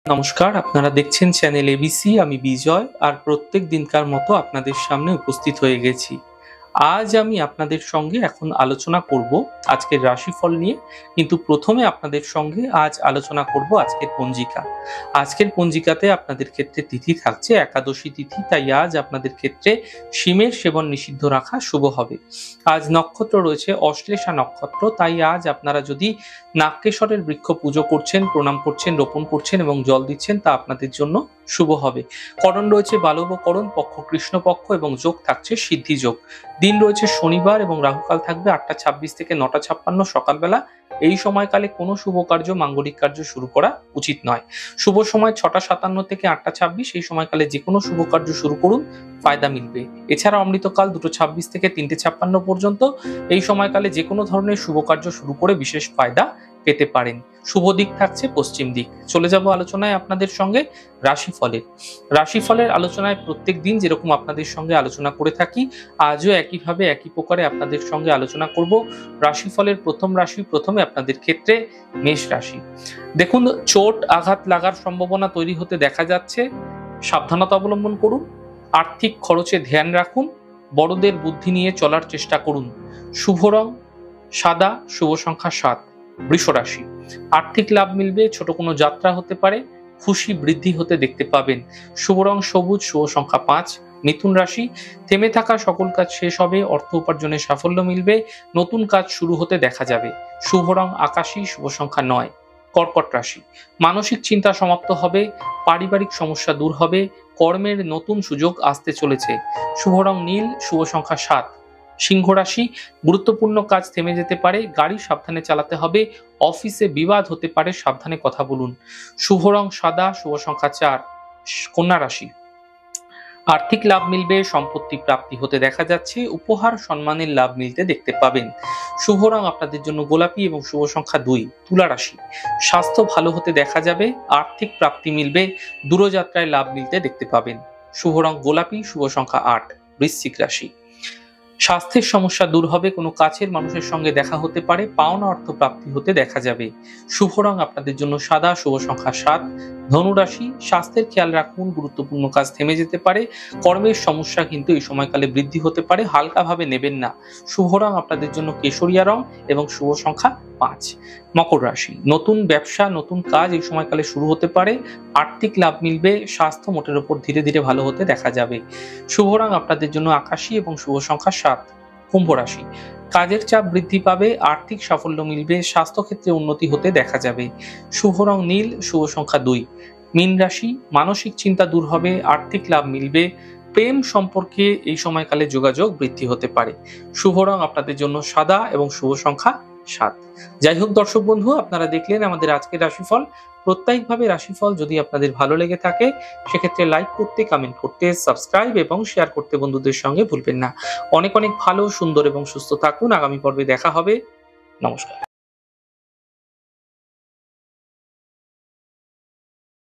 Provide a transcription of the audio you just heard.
নমস্কার, আপনারা দেখছেন চ্যানেল এবিসি। আমি বিজয়, আর প্রত্যেক দিনকার মতো আপনাদের সামনে উপস্থিত হয়ে গেছি। আজ আমি আপনাদের সঙ্গে এখন আলোচনা করব আজকের রাশিফল নিয়ে, কিন্তু প্রথমে আপনাদের সঙ্গে আজ আলোচনা করব আজকের পঞ্জিকা। আজকের পঞ্জিকাতে আপনাদের ক্ষেত্রে তিথি থাকছে একাদশী তিথি, তাই আজ আপনাদের ক্ষেত্রে শিমের সেবন নিষিদ্ধ রাখা শুভ হবে। আজ নক্ষত্র রয়েছে অশ্লেষা নক্ষত্র, তাই আজ আপনারা যদি নাগকেশরের বৃক্ষ পুজো করছেন, প্রণাম করছেন, রোপণ করছেন এবং জল দিচ্ছেন, তা আপনাদের জন্য শুভ হবে। করণ রয়েছে বালবকরণ, পক্ষ কৃষ্ণপক্ষ এবং যোগ থাকছে সিদ্ধি যোগ। দিন রয়েছে শনিবার এবং রাহুকাল থাকবে 8টা 26 থেকে 9টা 56 সকালবেলা। এই সময়কালে কোনো শুভ কার্য, মাঙ্গলিক কার্য শুরু করা উচিত নয়। শুভ সময় 6টা 57 থেকে 8টা 26। এই সময়কালে যে কোনো শুভ কার্য শুরু করুন, ফায়দা মিলবে। এছাড়া অমৃতকাল 2টা 26 থেকে 3টে 56 পর্যন্ত। এই সময়কালে যে কোনো ধরনের শুভ কার্য শুরু করে বিশেষ ফায়দা পেতে পারেন। শুভ দিক থাকছে পশ্চিম দিক। চলে যাব আলোচনায় আপনাদের সঙ্গে রাশিফলের আলোচনায় প্রত্যেক দিন যেরকম আপনাদের সঙ্গে আলোচনা করে থাকি, আজও একইভাবে একই প্রকারে আপনাদের সঙ্গে আলোচনা করব রাশিফলের প্রথম রাশি। প্রথমে আপনাদের ক্ষেত্রে মেষ রাশি। দেখুন, চোট আঘাত লাগার সম্ভাবনা তৈরি হতে দেখা যাচ্ছে। সাবধানতা অবলম্বন করুন, আর্থিক খরচে ধ্যান রাখুন, বড়দের বুদ্ধি নিয়ে চলার চেষ্টা করুন। শুভ রং সাদা, শুভ সংখ্যা 7। বৃষ রাশি। আর্থিক লাভ মিলবে, ছোট কোনো যাত্রা হতে পারে, খুশি বৃদ্ধি হতে দেখতে পাবেন। শুভ রং সবুজ, শুভ সংখ্যা 5। মিথুন রাশি। থেমে থাকা সকল কাজ শেষ হবে, অর্থ উপার্জনে সাফল্য মিলবে, নতুন কাজ শুরু হতে দেখা যাবে। শুভ রং আকাশী, শুভ সংখ্যা 9। কর্কট রাশি। মানসিক চিন্তা সমাপ্ত হবে, পারিবারিক সমস্যা দূর হবে, কর্মের নতুন সুযোগ আসতে চলেছে। শুভ রং নীল, শুভ সংখ্যা 7। সিংহ রাশি। গুরুত্বপূর্ণ কাজ থেমে যেতে পারে, গাড়ি সাবধানে চালাতে হবে, অফিসে বিবাদ হতে পারে, সাবধানে কথা বলুন। শুভ রং সাদা, শুভ সংখ্যা 4। কন্যা রাশি। আর্থিক লাভ মিলবে, সম্পত্তি প্রাপ্তি হতে দেখা যাচ্ছে, উপহার সম্মানের লাভ মিলতে দেখতে পাবেন। শুভ রং আপনাদের জন্য গোলাপি এবং শুভ সংখ্যা 2। তুলা রাশি। স্বাস্থ্য ভালো হতে দেখা যাবে, আর্থিক প্রাপ্তি মিলবে, দূরযাত্রায় লাভ মিলতে দেখতে পাবেন। শুভ রং গোলাপি, শুভ সংখ্যা 8। বৃশ্চিক রাশি। স্বাস্থ্যের সমস্যা দূর হবে, কোনো কাছের মানুষের সঙ্গে দেখা হতে পারে, পাওনা অর্থ প্রাপ্তি হতে দেখা যাবে। শুভ রং আপনাদের জন্য সাদা, শুভ সংখ্যা 7। ধনুরাশি। স্বাস্থ্যের খেয়াল রাখুন, গুরুত্বপূর্ণ কাজ থেমে যেতে পারে, কর্মের সমস্যা কিন্তু এই সময়কালে বৃদ্ধি হতে পারে, হালকাভাবে নেবেন না। শুভ রং আপনাদের জন্য কেশরিয়া রং এবং শুভ সংখ্যা 5। মকর রাশি। নতুন ব্যবসা, নতুন কাজ এই সময়কালে শুরু হতে পারে, আর্থিক লাভ মিলবে, স্বাস্থ্য মোটের উপর ধীরে ধীরে ভালো হতে দেখা যাবে। শুভ রং আপনাদের জন্য আকাশী এবং শুভ সংখ্যা 7। কুম্ভ রাশি। কাজের চাপ বৃদ্ধি পাবে, আর্থিক সাফল্য মিলবে, স্বাস্থ্যক্ষেত্রে উন্নতি হতে দেখা যাবে। শুভ রং নীল, শুভ সংখ্যা 2। মীন রাশি। মানসিক চিন্তা দূর হবে, আর্থিক লাভ মিলবে, প্রেম সম্পর্কে এই সময়কালে যোগাযোগ বৃদ্ধি হতে পারে। শুভ রং আপনাদের জন্য সাদা এবং শুভ সংখ্যা 7। যাই হোক দর্শক বন্ধু, আপনারা দেখলেন আমাদের আজকের রাশিফল। প্রত্যেকভাবে রাশিফল যদি আপনাদের ভালো লেগে থাকে, সেক্ষেত্রে লাইক করতে, কমেন্ট করতে, সাবস্ক্রাইব এবং শেয়ার করতে বন্ধুদের সঙ্গে ভুলবেন না। অনেক অনেক ভালো, সুন্দর এবং সুস্থ থাকুন। আগামী পর্বে দেখা হবে। নমস্কার।